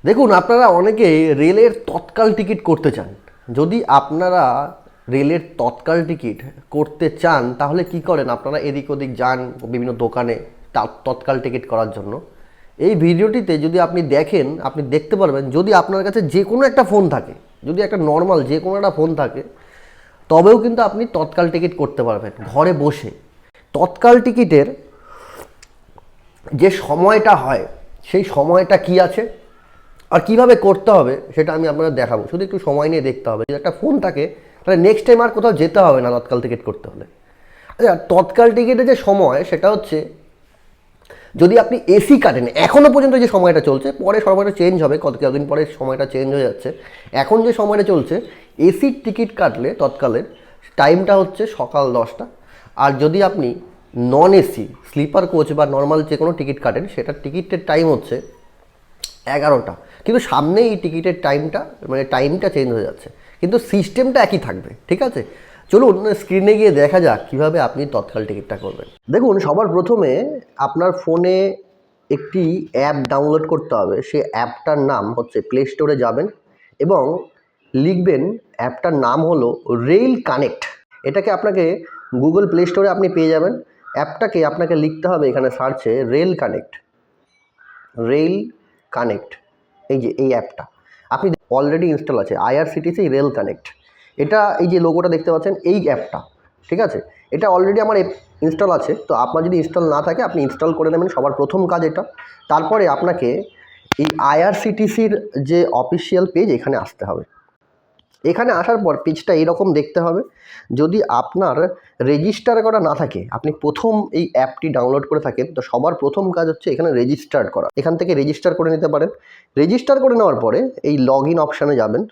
দেখুন, আপনারা অনেকেই রেলের তৎকাল টিকিট করতে চান। যদি আপনারা রেলের তৎকাল টিকিট করতে চান তাহলে কি করেন, আপনারা এদিক ওদিক যান বিভিন্ন দোকানে তৎকাল টিকিট করার জন্য। এই ভিডিওটিতে যদি আপনি দেখেন, আপনি দেখতে পারবেন যদি আপনার কাছে যে কোনো একটা ফোন থাকে, যদি একটা নর্মাল যে কোনো একটা ফোন থাকে, তবেও কিন্তু আপনি তৎকাল টিকিট করতে পারবেন ঘরে বসে। তৎকাল টিকিটের যে সময়টা হয় সেই সময়টা কি আছে আর কিভাবে করতে হবে সেটা আমি আপনাদের দেখাবো। শুধু একটু সময় নিয়ে দেখতে হবে। যদি একটা ফোন থাকে তাহলে নেক্সট টাইম আর কোথাও যেতে হবে না তৎকাল টিকিট করতে হলে। আচ্ছা, তৎকাল টিকিটের যে সময় সেটা হচ্ছে, যদি আপনি এসি কাটেন, এখনও পর্যন্ত যে সময়টা চলছে, পরে সময়টা চেঞ্জ হবে, কতদিন পরে সময়টা চেঞ্জ হয়ে যাচ্ছে। এখন যে সময়টা চলছে, এসির টিকিট কাটলে তৎকালের টাইমটা হচ্ছে সকাল 10টা। আর যদি আপনি নন এসি স্লিপার কোচ বা নর্মাল যে কোনো টিকিট কাটেন, সেটার টিকিটের টাইম হচ্ছে 11টা। কিন্তু সামনে এই টিকিটের টাইমটা, মানে টাইমটা চেঞ্জ হয়ে যাচ্ছে, কিন্তু সিস্টেমটা একই থাকবে। ঠিক আছে, চলুন স্ক্রিনে গিয়ে দেখা যাক কীভাবে আপনি তৎকাল টিকিটটা করবেন। দেখুন, সবার প্রথমে আপনার ফোনে একটি অ্যাপ ডাউনলোড করতে হবে। সেই অ্যাপটার নাম হচ্ছে, প্লে স্টোরে যাবেন এবং লিখবেন, অ্যাপটার নাম হলো রেল কানেক্ট। এটাকে আপনাকে গুগল প্লে স্টোরে আপনি পেয়ে যাবেন। অ্যাপটাকে আপনাকে লিখতে হবে এখানে সার্চে রেল কানেক্ট। রেল কানেক্ট, এই যে এই অ্যাপটা আপনি অলরেডি ইনস্টল আছে, আইআরসিটিসি রেল কানেক্ট। এটা এই যে লোগোটা দেখতে পাচ্ছেন, এই অ্যাপটা, ঠিক আছে, এটা অলরেডি আমার ইনস্টল আছে। তো আপনার যদি ইনস্টল না থাকে আপনি ইনস্টল করে নেবেন, সবার প্রথম কাজ এটা। তারপরে আপনাকে এই আইআরসিটিসির যে অফিসিয়াল পেজ, এখানে আসতে হবে। এখানে আসার পর পেজটা এইরকম দেখতে হবে। যদি আপনার রেজিস্টার করা না থাকে, আপনি প্রথম এই অ্যাপটি ডাউনলোড করে থাকেন, তো সবার প্রথম কাজ হচ্ছে এখানে রেজিস্টার করা। এখান থেকে রেজিস্টার করে নিতে পারেন। রেজিস্টার করে নেওয়ার পরে এই লগ ইন অপশানে যাবেন।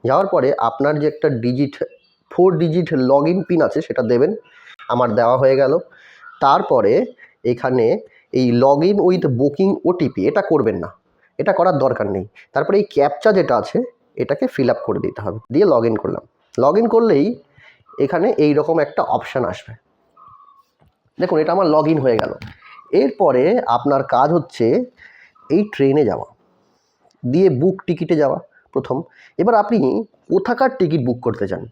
যাওয়ার পরে আপনার যে একটা 4 ডিজিট লগ ইন পিন আছে সেটা দেবেন। আমার দেওয়া হয়ে গেল। তারপরে এখানে এই log in with booking OTP, এটা করবেন না, এটা করার দরকার নেই। তারপরে এই ক্যাপচা যেটা আছে এটাকে ফিল আপ করে দিতে হবে। দিয়ে লগ ইন করলাম। লগ ইন করলেই এখানে এই রকম একটা অপশান আসবে। দেখুন, এটা আমার লগ ইন হয়ে গেল। এরপরে আপনার কাজ হচ্ছে এই ট্রেনে যাওয়া, দিয়ে বুক টিকিটে যাওয়া প্রথম। এবার আপনি কোথাকার টিকিট বুক করতে চান।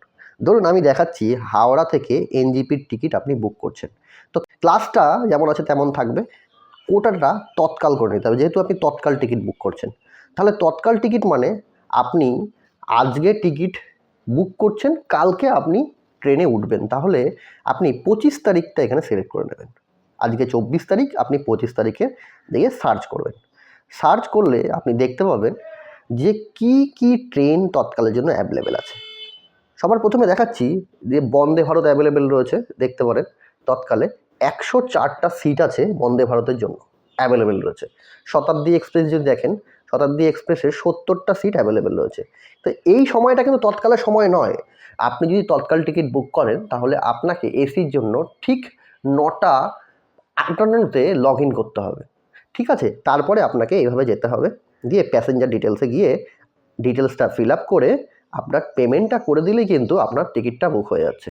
ধরুন আমি দেখাচ্ছি, হাওড়া থেকে এনজিপির টিকিট আপনি বুক করছেন। তো ক্লাসটা যেমন আছে তেমন থাকবে, কোটাটা তৎকাল করে নিতে হবে, যেহেতু আপনি তৎকাল টিকিট বুক করছেন। তাহলে তৎকাল টিকিট মানে আপনি আজকে টিকিট বুক করছেন, কালকে আপনি ট্রেনে উঠবেন। তাহলে আপনি 25 তারিখটা এখানে সিলেক্ট করে নেবেন। আজকে 24 তারিখ, আপনি 25 তারিখে দিয়ে সার্চ করবেন। সার্চ করলে আপনি দেখতে পাবেন যে কি কি ট্রেন তৎকালের জন্য অ্যাভেলেবেল আছে। সবার প্রথমে দেখাচ্ছি যে বন্দে ভারত অ্যাভেলেবেল রয়েছে, দেখতে পারেন। তৎকালে 104টা সিট আছে বন্দে ভারতের জন্য, অ্যাভেলেবেল রয়েছে। শতাব্দী এক্সপ্রেস যদি দেখেন, শতাব্দী এক্সপ্রেসে 70টা সিট অ্যাভেলেবেল রয়েছে। তো এই সময়টা কিন্তু তৎকালের সময় নয়। আপনি যদি তৎকাল টিকিট বুক করেন তাহলে আপনাকে এসির জন্য ঠিক 9টা 58তে লগ ইন করতে হবে। ঠিক আছে, তারপরে আপনাকে এইভাবে যেতে হবে, দিয়ে প্যাসেঞ্জার ডিটেলসে গিয়ে ডিটেলসটা ফিল আপ করে আপনার পেমেন্টটা করে দিলেই কিন্তু আপনার টিকিটটা বুক হয়ে যাচ্ছে।